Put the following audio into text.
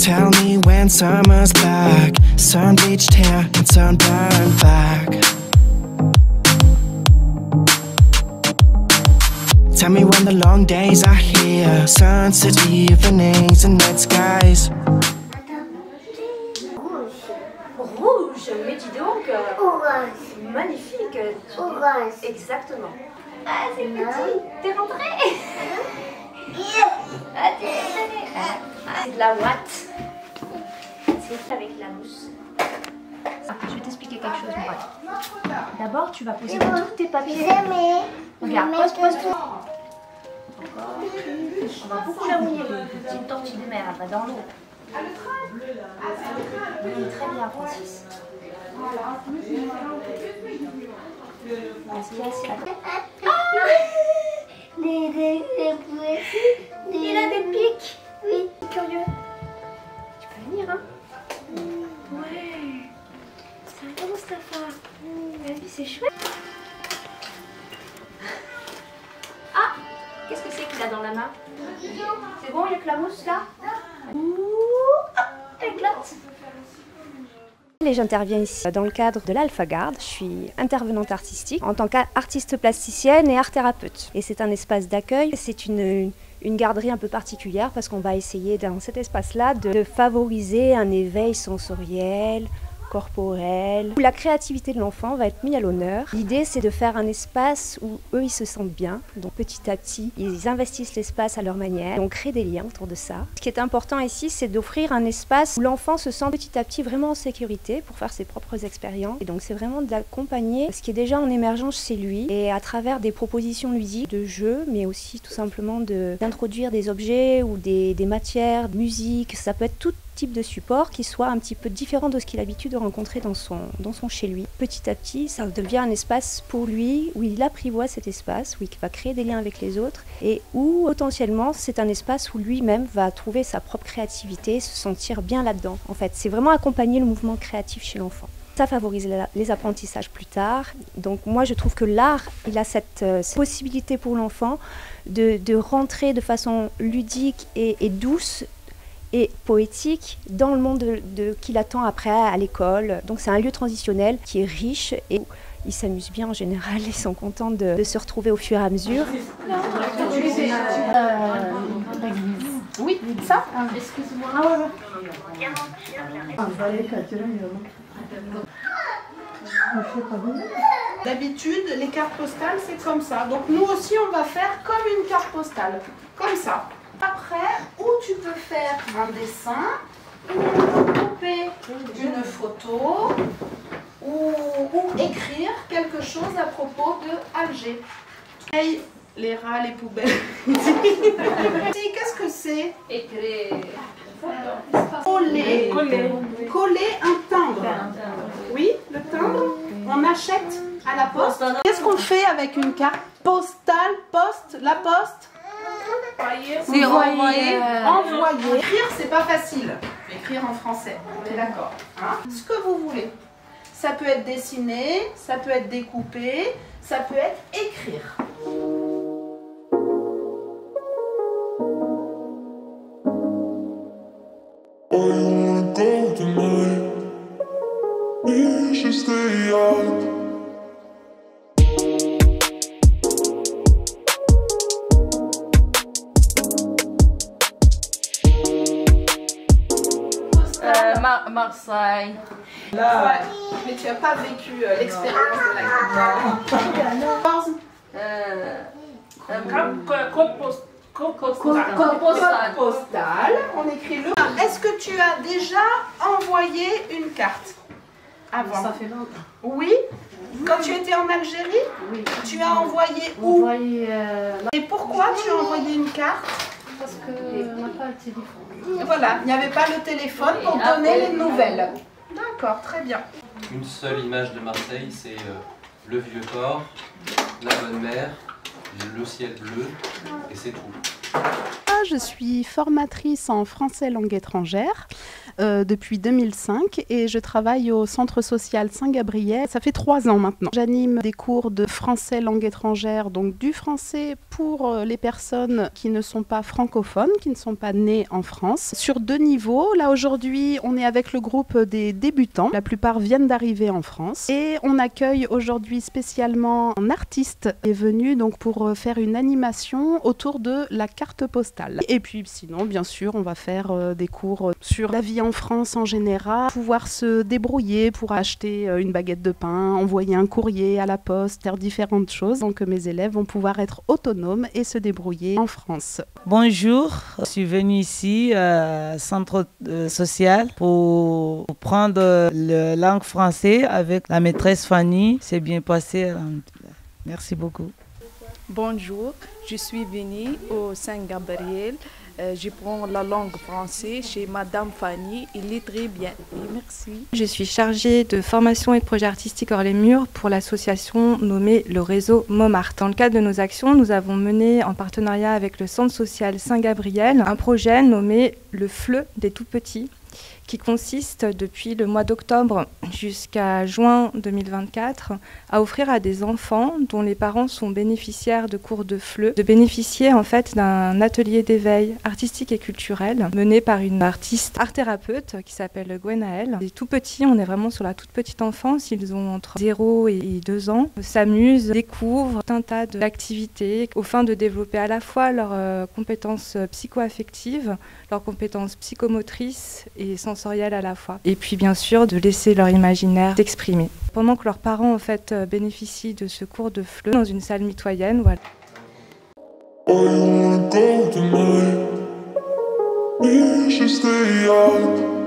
Tell me when summer's back, sun-bleached hair and sunburned back. Tell me when the long days are here, sunset evenings and night skies. Rouge, mais dis donc, magnifique. Orange. Exactement. Ah, c'est petit, t'es rentré. Ah, c'est de la ouate. C'est avec la mousse. Je vais t'expliquer quelque chose, mon pote. D'abord, tu vas poser tous tes papiers. Regarde, pose tout. Encore. On va beaucoup la mouiller. C'est une tortue de mer, elle va dans l'eau. Oui, très bien, Francis. Vas-y, assieds. Il a des pics. Oui, curieux. Tu peux venir, hein? Ouais. C'est un bon Mustapha. La vie, c'est chouette. Ah! Qu'est-ce que c'est qu'il a dans la main? C'est bon, il y a que la mousse là? Ouh! Elle éclate. Et j'interviens ici dans le cadre de l'Alpha Garde. Je suis intervenante artistique en tant qu'artiste plasticienne et art thérapeute. Et c'est un espace d'accueil. C'est une garderie un peu particulière parce qu'on va essayer dans cet espace-là de favoriser un éveil sensoriel, corporel, où la créativité de l'enfant va être mise à l'honneur. L'idée, c'est de faire un espace où eux, ils se sentent bien. Donc petit à petit, ils investissent l'espace à leur manière et on crée des liens autour de ça. Ce qui est important ici, c'est d'offrir un espace où l'enfant se sent petit à petit vraiment en sécurité pour faire ses propres expériences. Et donc c'est vraiment d'accompagner ce qui est déjà en émergence chez lui et à travers des propositions ludiques de jeux, mais aussi tout simplement d'introduire des objets ou des matières, musique. Ça peut être tout type de support qui soit un petit peu différent de ce qu'il a l'habitude de rencontrer dans son chez lui. Petit à petit, ça devient un espace pour lui où il apprivoise cet espace, où il va créer des liens avec les autres et où potentiellement c'est un espace où lui-même va trouver sa propre créativité, se sentir bien là-dedans. En fait, c'est vraiment accompagner le mouvement créatif chez l'enfant. Ça favorise les apprentissages plus tard. Donc moi je trouve que l'art, il a cette possibilité pour l'enfant de rentrer de façon ludique et douce et poétique dans le monde qu'il attend après à l'école. Donc c'est un lieu transitionnel qui est riche et où ils s'amusent bien en général, ils sont contents de se retrouver au fur et à mesure. Oui, ça? Excuse-moi. D'habitude, les cartes postales, c'est comme ça. Donc nous aussi, on va faire comme une carte postale. Comme ça. Après, ou tu peux faire un dessin, ou couper une photo, ou écrire quelque chose à propos de Alger. Hey, les rats, les poubelles. Qu'est-ce que c'est? Écrire. Coller. Coller un timbre. Oui, le timbre. On achète à la poste. Qu'est-ce qu'on fait avec une carte postale? La poste? C'est envoyer. Envoyer. Écrire, c'est pas facile. Écrire en français, on est d'accord. Hein? Ce que vous voulez. Ça peut être dessiné, ça peut être découpé, ça peut être écrire. Marseille. Là, ouais. Mais tu n'as pas vécu l'expérience de la carte postale. On écrit le. Est-ce que tu as déjà envoyé une carte avant? Ça fait longtemps. Oui. Quand tu étais en Algérie? Oui. Tu as envoyé où? Et pourquoi tu as envoyé une carte? Parce qu'on n'a pas le téléphone. Voilà, il n'y avait pas le téléphone pour donner les nouvelles. D'accord, très bien. Une seule image de Marseille, c'est le vieux port, la bonne mer, le ciel bleu, et c'est tout. je suis formatrice en français langue étrangère depuis 2005 et je travaille au Centre social Saint-Gabriel. Ça fait 3 ans maintenant. J'anime des cours de français langue étrangère, donc du français pour les personnes qui ne sont pas francophones, qui ne sont pas nées en France, sur 2 niveaux. Là aujourd'hui, on est avec le groupe des débutants. La plupart viennent d'arriver en France et on accueille aujourd'hui spécialement un artiste qui est venu donc pour faire une animation autour de la carte postale. Et puis sinon, bien sûr, on va faire des cours sur la vie en France en général, pouvoir se débrouiller pour acheter une baguette de pain, envoyer un courrier à la poste, faire différentes choses. Donc mes élèves vont pouvoir être autonomes et se débrouiller en France. Bonjour, je suis venue ici au centre social pour prendre la langue française avec la maîtresse Fanny. C'est bien passé. Merci beaucoup. Bonjour, je suis venue au Saint-Gabriel. Je prends la langue française chez Madame Fanny. Il est très bien. Oui, merci. Je suis chargée de formation et de projets artistiques hors les murs pour l'association nommée le réseau Montmartre. Dans le cadre de nos actions, nous avons mené en partenariat avec le Centre social Saint-Gabriel un projet nommé le FLE des tout-petits, qui consiste depuis le mois d'octobre jusqu'à juin 2024 à offrir à des enfants dont les parents sont bénéficiaires de cours de FLE de bénéficier en fait d'un atelier d'éveil artistique et culturel mené par une artiste art-thérapeute qui s'appelle Gwenaëlle. Les tout petits, on est vraiment sur la toute petite enfance, ils ont entre 0 et 2 ans, s'amusent, découvrent un tas d'activités au fin de développer à la fois leurs compétences psycho-affectives, leurs compétences psychomotrices et sensorielles à la fois. Et puis bien sûr de laisser leur imaginaire s'exprimer. Pendant que leurs parents en fait bénéficient de ce cours de FLE dans une salle mitoyenne. Voilà. Oh, you wanna go tonight? We should stay out.